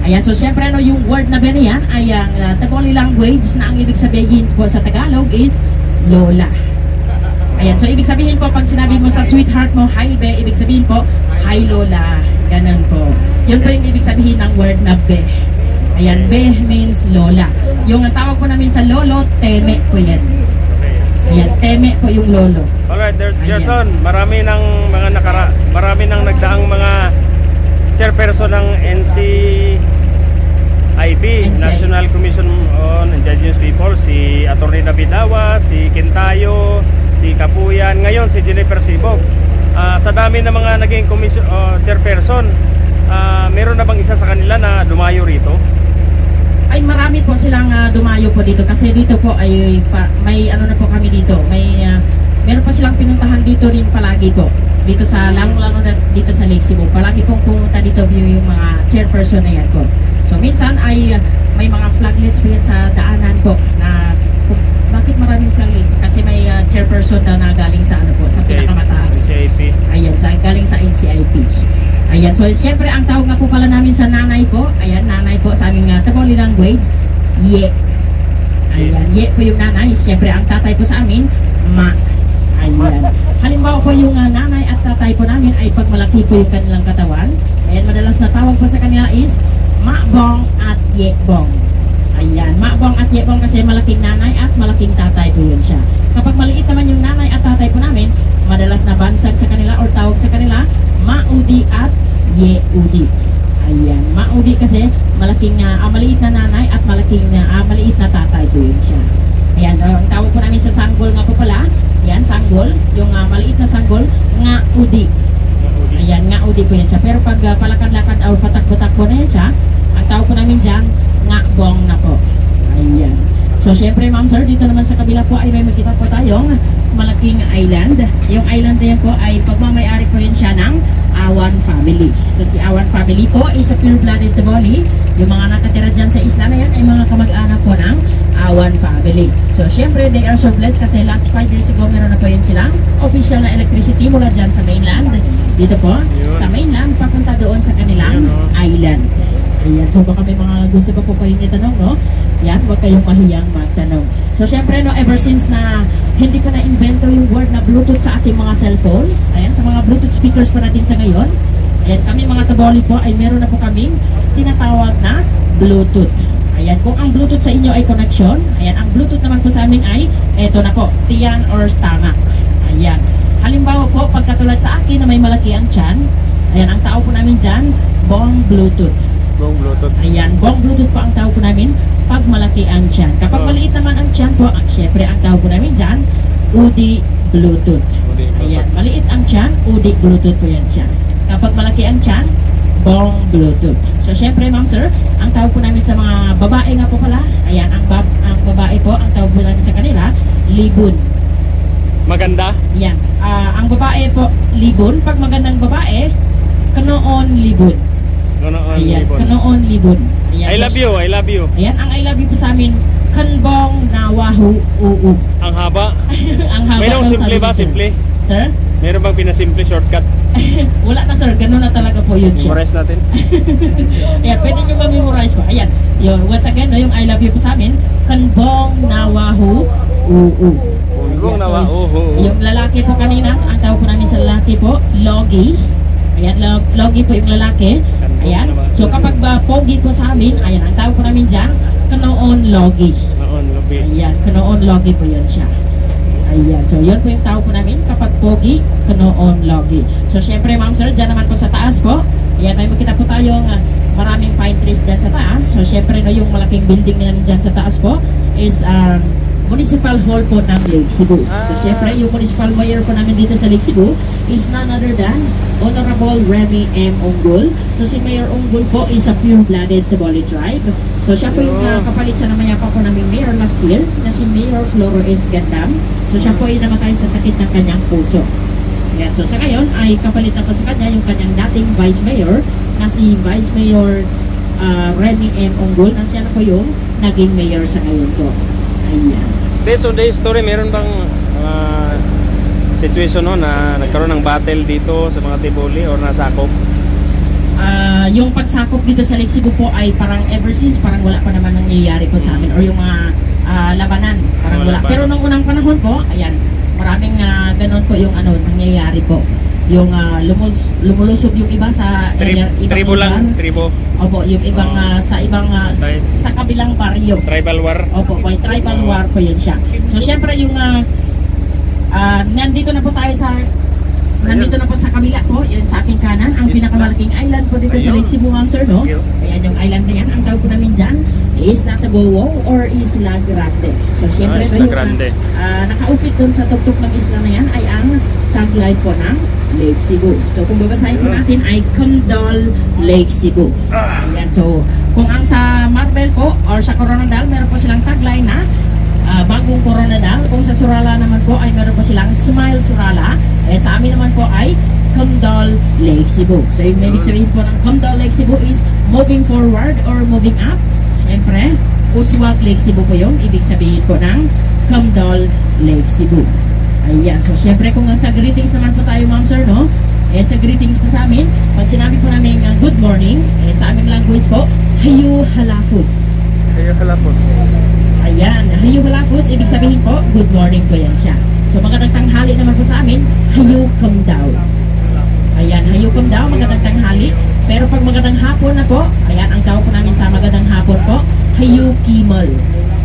Speaker 1: Ayan, so syempre no, yung word na be niyan ay ang Taboli language na ang ibig sabihin po sa Tagalog is Lola. Ayan, so ibig sabihin po, pag sinabi mo sa sweetheart mo, hi be, ibig sabihin po, hi Lola. Ganun po. Yun po yung ibig sabihin ng word na be. Ayan, be means Lola. Yung tawag po namin sa lolo, teme po yan. Ayan, teme po yung lolo.
Speaker 2: Alright, Jason, marami nang nagdaang mga chairperson ng NCIP, National Commission on Indigenous People, si Atty. David Awa, si Kintayo, si Kapuyan, ngayon si Jennifer Sibog. Sa dami ng mga naging chairperson, meron na bang isa sa kanila na dumayo rito?
Speaker 1: Ay marami po silang dumayo po dito kasi dito po ay may ano na po kami dito. Meron pa silang pinuntahan dito rin palagi po. Dito sa lalong-lalo na dito sa Lake Cebu. Palagi pong pumunta dito yung mga chairperson na yan po. So minsan ay may mga flaglets po yan sa daanan po na bakit maraming flaglets? Kasi may chairperson daw na galing sa ano po, sa pinakamataas.
Speaker 2: NCIP.
Speaker 1: Ayan, galing sa NCIP. Ayan, so siyempre ang tawag nga po pala namin sa nanay po, ayan, nanay po sa aming Taboli language, ye. Ayan, ye po yung nanay. Siyempre ang tatay po sa amin, ma. Ayan. Halimbawa po yung nanay at tatay po namin ay pag malaki po yung kanilang katawan, ayan, madalas na tawag po sa kanila is ma-bong at ye-bong. Ayan, ma-bong at ye-bong kasi malaking nanay at malaking tatay po yun siya. Kapag maliit naman yung nanay at tatay po namin, madalas na bansag sa kanila or tawag sa kanila, ma-udi at ye-udi. Ayan, ma-udi kasi malaking, maliit na nanay at maliit na tatay po yun siya. Ayan, ang tawag po namin sa sanggol nga po pala, yan, sanggol, yung maliit na sanggol, nga udi. Ayan, nga udi po yan siya. Pero pag palakad-lakad o patakbo-takbo na yan siya, ang tawag po namin dyan, nga bong na po. Ayan. So, syempre, ma'am sir, dito naman sa kabila po ay may makita po tayong malaking island. Yung island na yan po ay pagmamayari po yun siya ng Awan family. So, si Awan family po is a pure-blooded Taboli. Yung mga nakatira dyan sa isla na yan ay mga kamag-anak po ng Awan family. So, syempre, they are so blessed kasi last 5 years ago, meron na po yun silang official na electricity mula dyan sa mainland. Dito po, sa mainland, papunta doon sa kanilang island. Ayan, so baka may mga gusto pa po kayong itanong, no? Yan, huwag kayong mahiyang magtanong. So, syempre, no, ever since na hindi ko na-invento yung word na Bluetooth sa ating mga cellphone, ayan, sa mga Bluetooth speakers pa natin sa ngayon, ayan, kami mga Taboli po ay meron na po kaming tinatawag na Bluetooth. Ayan, kung ang Bluetooth sa inyo ay connection, ayan, ang Bluetooth naman po sa amin ay, eto na po, tiyan or stomach. Ayan. Halimbawa po, pagkatulad sa akin na may malaki ang tiyan, ayan, ang tao po namin dyan, bong Bluetooth.
Speaker 2: Bong Bluetooth.
Speaker 1: Ayan, bong Bluetooth po ang tawag po namin pag malaki ang tiyan. Kapag maliit naman ang tiyan po, syempre ang tawag po namin dyan, udi Bluetooth. Ayan, maliit ang tiyan, udi Bluetooth po yan siya. Kapag malaki ang tiyan, bong Bluetooth. So syempre ma'am sir, ang tawag po namin sa mga babae nga po pala, ayan, ang babae po, ang tawag po namin sa kanila, libun.
Speaker 2: Maganda?
Speaker 1: Ayan, ang babae po, libun. Pag magandang babae, kanoon libun.
Speaker 2: Kunoon
Speaker 1: Ayan,
Speaker 2: Libon.
Speaker 1: Kunoon Libon. Ayan,
Speaker 2: I love you, I love you.
Speaker 1: Ayan, ang I love you po sa amin, Kanbong Nawahu Uu.
Speaker 2: Ang haba.
Speaker 1: Ang haba.
Speaker 2: Mayroong
Speaker 1: ng
Speaker 2: simple
Speaker 1: sabi
Speaker 2: ba?
Speaker 1: ni sir.
Speaker 2: Simple?
Speaker 1: Sir?
Speaker 2: Meron bang pinasimple shortcut?
Speaker 1: Wala na sir, ganun na talaga po yun siya.
Speaker 2: Memorize natin.
Speaker 1: Ayan, pwede nyo ma-memorize po. Ayan, yun, once again, no, yung I love you po sa amin, Kanbong Nawahu Uu.
Speaker 2: Punggong nawa.
Speaker 1: Yung lalaki po kanina, ang tawag po namin sa lalaki po, Logi. Ayan, Logi po yung lalaki. Ayan, so kapag ba pogi po sa amin, ayan, ang tawag po namin dyan, Kanoon Logi.
Speaker 2: Noon, Logi.
Speaker 1: Ayan, Kanoon Logi po yun siya. Ayan, so yun po yung tawag po namin kapag pogi, Kanoon Logi. So syempre ma'am sir, dyan naman po sa taas po, ayan, may makita po tayong maraming pine trees dyan sa taas. So syempre no, yung malaking building na yan dyan sa taas po is Municipal Hall po ng Lake Cebu. So syempre yung municipal mayor po namin dito sa Lake Cebu is none other than Honorable Remy M. Ongul. So si Mayor Ongul po is a pure-blooded Taboli tribe. So siya po yung kapalit sa namayapa po naming mayor last year na si Mayor Floro S. Gandam. So siya po ay namatay sa sakit ng kanyang puso. Ayan, so sa ngayon ay kapalit na po sa kanya yung kanyang dating Vice Mayor na si Vice Mayor Remy M. Ongul na siya na po yung naging mayor sa ngayon po. Ayan.
Speaker 2: Based on the story, meron bang situation no, na nagkaroon ng battle dito sa mga Tiboli or nasakop?
Speaker 1: Yung pagsakop dito sa Lake Cebu po ay parang ever since parang wala pa naman nangyayari po sa amin or yung mga labanan parang wala.
Speaker 2: Labanan.
Speaker 1: Pero nung unang panahon po, ayan, maraming ganun po yung nangyayari po. Yung lumulusob yung iba sa area, ibang
Speaker 2: Tribo lang,
Speaker 1: lugar.
Speaker 2: tribo.
Speaker 1: Opo, yung ibang sa ibang sa kabilang baryo.
Speaker 2: Tribal war.
Speaker 1: Opo, may tribal war po yun siya. So syempre yung nandito na po tayo sa kabila po, yun sa aking kanan, ang
Speaker 2: Isla.
Speaker 1: pinakamalaking island po dito sa
Speaker 2: Ayun.
Speaker 1: Lake Cebu, ma'am sir, no?
Speaker 2: Ayun.
Speaker 1: Ayan yung island na yan, ang tawag po namin dyan, Isla Tabowo or Isla Grande. So syempre
Speaker 2: Isla
Speaker 1: yung
Speaker 2: Grande.
Speaker 1: nakaupit dun sa tugtog ng isla na yan ay ang tagline po ng Lake Cebu. So kung babasahin po natin ay Kamdal Lake Cebu. Ayan, so kung ang sa Marbel po or sa Coronadal, meron po silang tagline na bagong Coronadal. Kung sa Surala naman po ay meron po silang Smile Surala. At sa amin naman po ay Kamdal Lake Cebu. So yung ibig sabihin po ng Kamdal Lake Cebu is moving forward or moving up. Siyempre, Uswag Lake Cebu po yung ibig sabihin po ng Kamdal Lake Cebu. Ayan, so syempre kung sa greetings naman po tayo ma'am sir, no? Ayan, sa greetings po sa amin, pag sinabi po namin good morning, ayan, sa aming language po, Hayu Halafus.
Speaker 2: Hayu Halafus.
Speaker 1: Ayan, Hayu Halafus, ibig sabihin po, good morning po yan siya. So magandang tanghali naman po sa amin, Hayu Kamdaw. Ayan, Hayu Kamdaw, magandang tanghali. Pero pag magandang hapon na po, ayan, ang tawag po namin sa magandang hapon po, Hayu Kimal.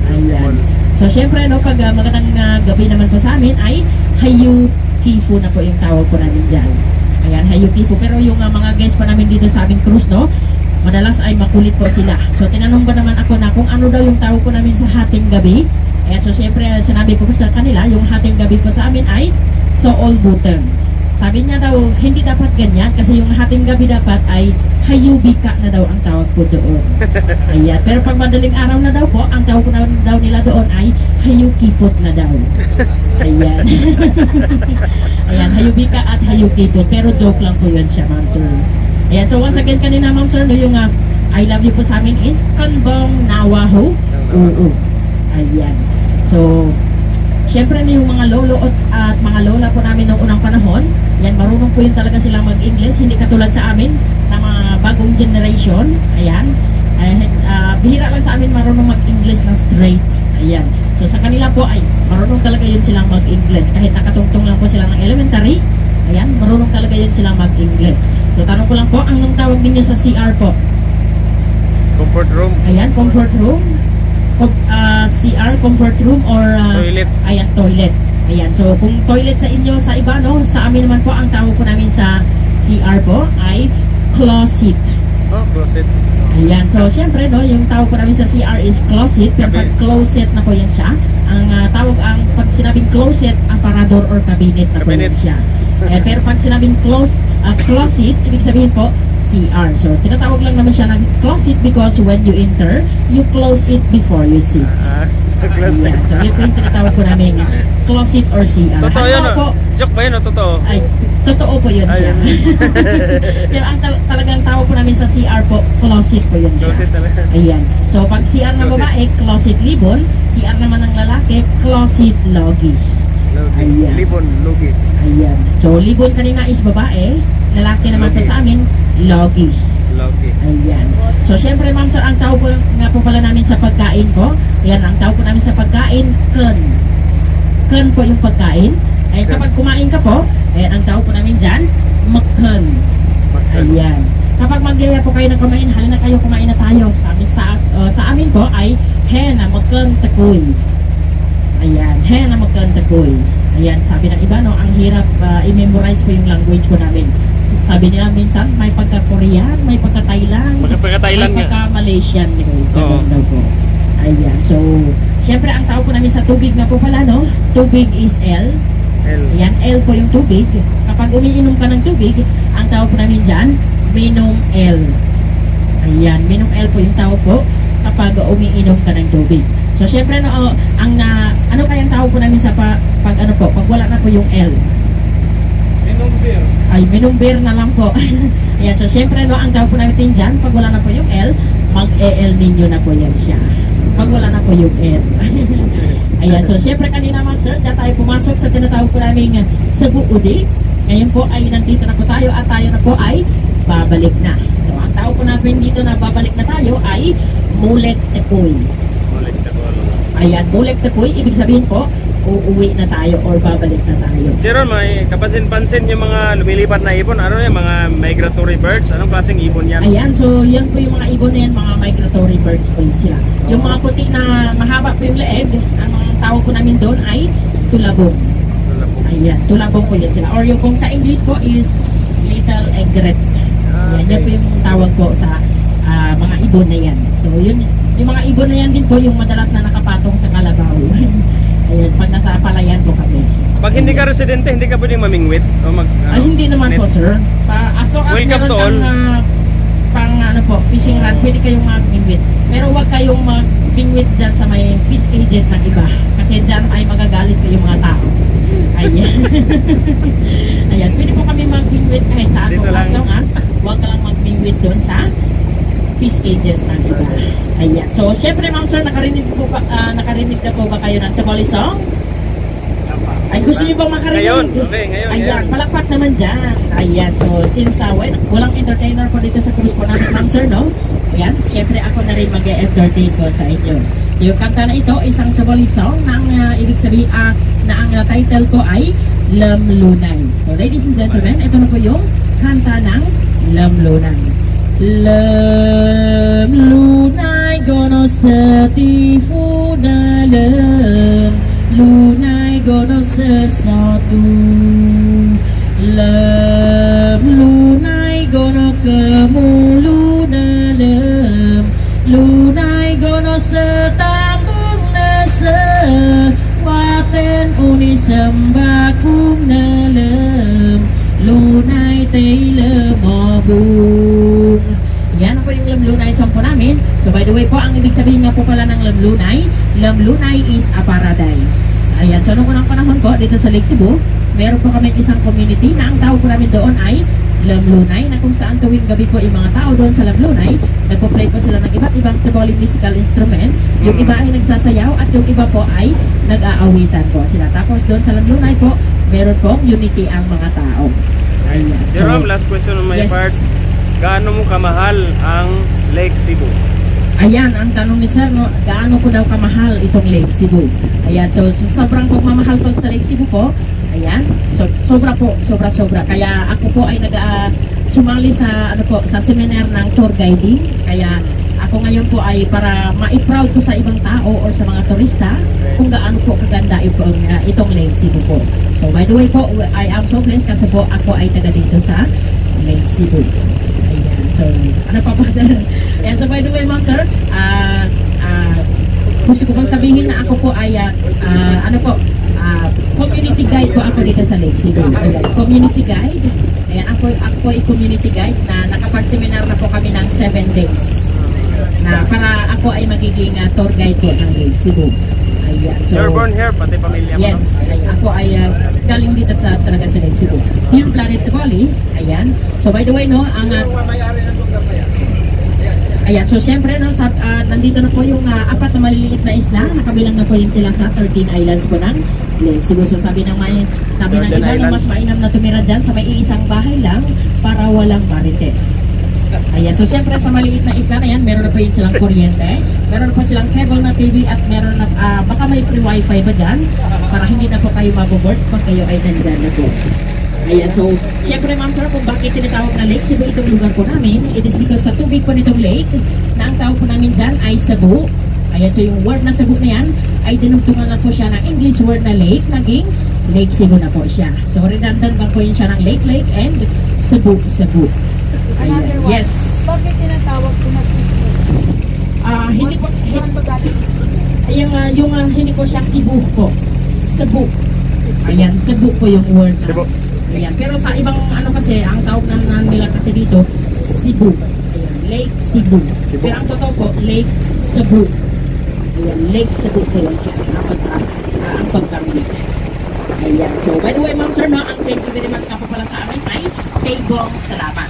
Speaker 1: Ayan. So syempre, no, pag magandang gabi naman po sa amin ay Hayu Kifu na po yung tawag po namin dyan. Ayan, Hayu Kifu. Pero yung mga guests pa namin dito sa aming cruise, no, madalas ay makulit po sila. So tinanong ba naman ako na kung ano daw yung tawag po namin sa hating gabi. Ayan, so syempre sinabi ko sa kanila, yung hating gabi po sa amin ay Sool Butem. Sabi niya daw, hindi dapat ganyan kasi yung hating gabi dapat ay Hayubika na daw ang tawag po doon. Ayan, pero pag madaling araw na daw po, ang tawag po daw nila doon ay Hayukipot na daw. Ayan. Ayan, Hayubika at Hayukipot. Pero joke lang po yun siya, ma'am sir. Ayan, so once again kanina ma'am sir, no, yung I love you po sa amin is Kanbong Nawaho. Oo. Ayan. So, syempre na yung mga lolo at mga lola po namin noong unang panahon, yan, marunong po yun talaga silang mag-English, hindi katulad sa amin na mga bagong generation. Ayan, bihira lang sa amin marunong mag-English na straight. Ayan, so sa kanila po ay marunong talaga yun silang mag-English kahit nakatungtong lang po sila ng elementary. Ayan, marunong talaga yun silang mag-English. So tanong ko lang po, anong tawag ninyo sa CR po?
Speaker 2: Comfort room.
Speaker 1: Ayan, comfort room. CR, comfort room or
Speaker 2: Toilet.
Speaker 1: ayan, toilet. Ayan, so kung toilet sa inyo sa iba, no, sa amin naman po ang tawag po namin sa CR po ay closet.
Speaker 2: Oh, closet.
Speaker 1: Ayan, so syempre, no, yung tawag po namin sa CR is closet, pero pag closet na po yan siya, ang pag sinabing closet, aparador or cabinet na po yan siya. Ayan, pero pag sinabing closet, ibig sabihin po CR. So tinatawag lang naman siya ng closet because when you enter, you close it before you sit.
Speaker 2: Closet.
Speaker 1: Ayan, so yun po yung tinatawag po namin closet or CR.
Speaker 2: Totoo
Speaker 1: Ano
Speaker 2: yan,
Speaker 1: po?
Speaker 2: Joke ba yun o totoo?
Speaker 1: Ay, Totoo po yun siya. Pero ang talagang tawag po namin sa CR po, closet po yun siya.
Speaker 2: Closet talaga.
Speaker 1: Ayan. So pag CR na
Speaker 2: Closet.
Speaker 1: babae, closet libon. CR naman ng lalaki, closet logi.
Speaker 2: Logi.
Speaker 1: Ayan.
Speaker 2: Libon, logi.
Speaker 1: Ayan. So libon kanina is babae, lalaki naman po
Speaker 2: Logi.
Speaker 1: sa amin, logi.
Speaker 2: Logi.
Speaker 1: Ayan. So, syempre, ma'am, sir, ang tawag po nga po pala namin sa pagkain po. Ayan, ang tawag po namin sa pagkain, ken. Ken po yung pagkain. Ay,
Speaker 2: Ken.
Speaker 1: kapag kumain ka po, ayan, ang tawag po namin dyan, makken. Ayan. Kapag magyaya po kayo ng kumain, halina kayo, kumain na tayo. Sa amin po ay, hena, makken takoy. Ayan, hena, makken takoy. Ayan, sabi ng iba, no, ang hirap i-memorize po yung language po namin. Sabi nila minsan, may pagka-Korean, may pagka-Thailand,
Speaker 2: Pagka-Thailand
Speaker 1: may
Speaker 2: nga.
Speaker 1: pagka-Malaysian.
Speaker 2: Oo.
Speaker 1: Po. Ayan, so, syempre, ang tawag po namin sa tubig nga po pala, no? Tubig is L.
Speaker 2: L.
Speaker 1: Ayan, L po yung tubig. Kapag umiinom ka ng tubig, ang tawag po namin dyan, minom L. Ayan, minom L po yung tawag po kapag umiinom ka ng tubig. So, syempre, no, ano kayang tawag po namin sa pag wala na po yung L? Ay, minom beer na lang po. Ayan, so syempre, no, ang tawag po natin dyan, pag wala na po yung L, mag-EL ninyo na po yan siya. Pag wala na po yung L. Ayan, so syempre kanina, ma'am, sir, dyan tayo pumasok sa tinatawag po namin Cebu Udi. Ngayon po ay nandito na po tayo at tayo na po ay babalik na. So, ang tawag po natin dito na babalik na tayo ay Mulek Tekoy.
Speaker 2: Mulek Tekoy.
Speaker 1: Ayan, Mulek Tekoy, ibig sabihin po, uuwi na tayo or babalik na tayo.
Speaker 2: Sir, may kapansin-pansin yung mga lumilipat na ibon. Ano yan? Mga migratory birds? Anong klaseng ibon yan?
Speaker 1: Ayan, so yan po yung mga ibon na yan, mga migratory birds po yun sila. Yung mga puti na mahaba po yung leeg, ang tawag po namin doon ay tulabong. Ayan, tulabong po yan sila. Or yung kung sa English po is little egret. Ayan, yan po yung tawag po sa mga ibon na yan. So yun, yung mga ibon na yan din po yung madalas na nakapatong sa kalabaw. Ayan, pag nasa palayan po kami.
Speaker 2: Pag hindi ka residente, hindi ka pwedeng mamingwit? O
Speaker 1: Hindi naman po, sir. As long as
Speaker 2: Welcome
Speaker 1: meron
Speaker 2: to all.
Speaker 1: kang fishing rod, pwede kayong mag-bingwit. Pero huwag kayong mag-bingwit dyan sa may fish cages ng iba. Kasi dyan ay magagalit po yung mga tao. Ayan. Ayan, pwede po kami mag-bingwit kahit saan po.
Speaker 2: Dito lang.
Speaker 1: As long as huwag ka lang mag-bingwit doon sa fish cages ng iba. Ayan. So, syempre, ma'am, sir, nakarinig na po ba kayo ng Taboli song? Ay, gusto niyo bang makarinig?
Speaker 2: Ngayon, okay, ngayon.
Speaker 1: Ayan, palakpak naman dyan. Ayan, so since walang entertainer po dito sa cruise po namin, ma'am, sir, no? Ayan, syempre ako na rin mag-entertain po sa inyo. Yung kanta na ito, isang Taboli song na ang ibig sabihin, na ang title po ay Lamlunay. So, ladies and gentlemen, ito na po yung kanta ng Lamlunay. Lamlunay, gono sa tifu dalam, lunay gono sa satu. Lamlunay, gono kemulu dalam, lunay gono sa tambung nasa, waten uni sembakung dalam, lunay tay lemabung. Yan po yung Lamlunay song po namin. So by the way po, ang ibig sabihin nga po pala ng Lamlunay is a paradise. Ayan, so noong unang panahon po dito sa Lake Cebu, meron po kami isang community na ang tawag po namin doon ay Lamlunay, na kung saan tuwing gabi po yung mga tao doon sa Lamlunay, nagpo-play po sila ng iba't ibang Taboli musical instrument. Yung iba ay nagsasayaw at yung iba po ay nag-aawitan po sila. Tapos doon sa Lamlunay po, meron pong unity ang mga tao. Ayan.
Speaker 2: Sir, last question on my
Speaker 1: yes.
Speaker 2: part. Gaano mo kamahal ang Lake Cebu?
Speaker 1: Ayan, ang tanong ni Sir, no, gaano ko daw kamahal itong Lake Cebu? Ayan, so sobrang pagmamahal ko sa Lake Cebu po, ayan, so, sobra. Kaya ako po ay sumali sa, sa seminar ng tour guiding. Kaya ako ngayon po ay para ma-proud ko sa ibang tao or sa mga turista kung gaano po kaganda itong Lake Cebu po. So by the way po, I am so blessed kasi po ako ay taga dito sa Lake Cebu. Ayan, so ano pa po, sir? Ayan, so by the way, ma'am, sir, gusto ko pang sabihin na ako po ay community guide po ako dito sa Lake Cebu. Ayan, community guide. Ayan, ako po ay community guide na nakapag-seminar na po kami ng 7 days. Na para ako ay magiging tour guide po ng Lake Cebu. Ayan. So,
Speaker 2: You're born here, pati pamilya mo.
Speaker 1: yes, ay, ako ay galing dito sa talaga sa Lake Cebu. Yung Planet Bali, ayan. So by the way, no, ang ayan, so siyempre, no, nandito na po yung apat na maliliit na isla. Nakabilang na po yun sila sa 13 islands po ng Lake Cebu. So sabi ng iba na mas mainam na tumira dyan sa may iisang bahay lang para walang marites. Ayan, so siyempre sa maliit na isla na yan, meron na po yun silang kuryente, meron na po silang cable na TV at meron na, baka may free wifi pa dyan para hindi na po kayo maboboard pag kayo ay nandyan na po. Ayan, so siyempre ma'am sir, kung bakit tinatawag na Lake Cebu itong lugar po namin, it is because sa tubig po nitong lake, na ang tawag po namin dyan ay Cebu. Ayan, so yung word na Cebu na yan ay dinugtungan na po siya ng English word na lake, naging Lake Cebu na po siya. So redundant ba po yun siya ng lake and Cebu.
Speaker 3: Another one.
Speaker 1: Yes.
Speaker 3: Bakit tinatawag ko na Cebu?
Speaker 1: Hindi po,
Speaker 3: Saan ba galing yung Cebu?
Speaker 1: yung hindi po siya Cebu po. Cebu. Ayan, Cebu po yung word.
Speaker 2: Cebu.
Speaker 1: Ayan, pero sa ibang ano kasi, ang tawag na nila kasi dito, Cebu. Ayan, Lake Cebu. Pero ang totoo po, Lake Cebu. Ayan, Lake Cebu po yun siya. Ang pagbanggit. Ayan, so by the way, ma'am sir, no, ang thank you very much nga po pala sa amin ay Taybong Salamat.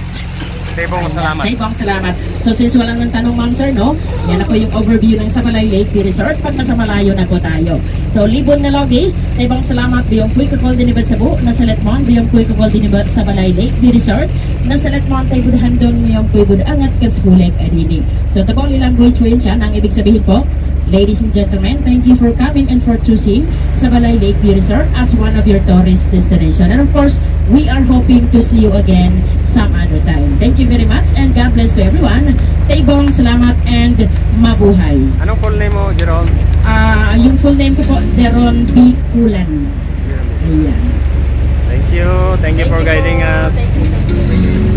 Speaker 1: Taybong Salamat. So since wala nang tanong ma'am sir, no, yan na po yung overview ng Sabalay Lake Resort pag nasa malayo na po tayo. So libon na logi, Taybong Salamat biyong Puy Kakol Dinibad Cebu, nasa Letmon biyong Puy Kakol Dinibad Sabalay Lake Resort, nasa Letmon Tay Budhandon biyong Puy Budangat Kasfulek Adini. So Tagalog language po yun siya, ang ibig sabihin po, ladies and gentlemen, thank you for coming and for choosing Sabalay Lake Resort as one of your tourist destination. And of course, we are hoping to see you again some other time. Thank you very much and God bless to everyone. Taybong Salamat and mabuhay.
Speaker 2: Anong full name mo, Jeron?
Speaker 1: Yung full name ko po, Jeron B. Kulan. Ayan.
Speaker 2: Thank you for guiding us.
Speaker 3: Thank you.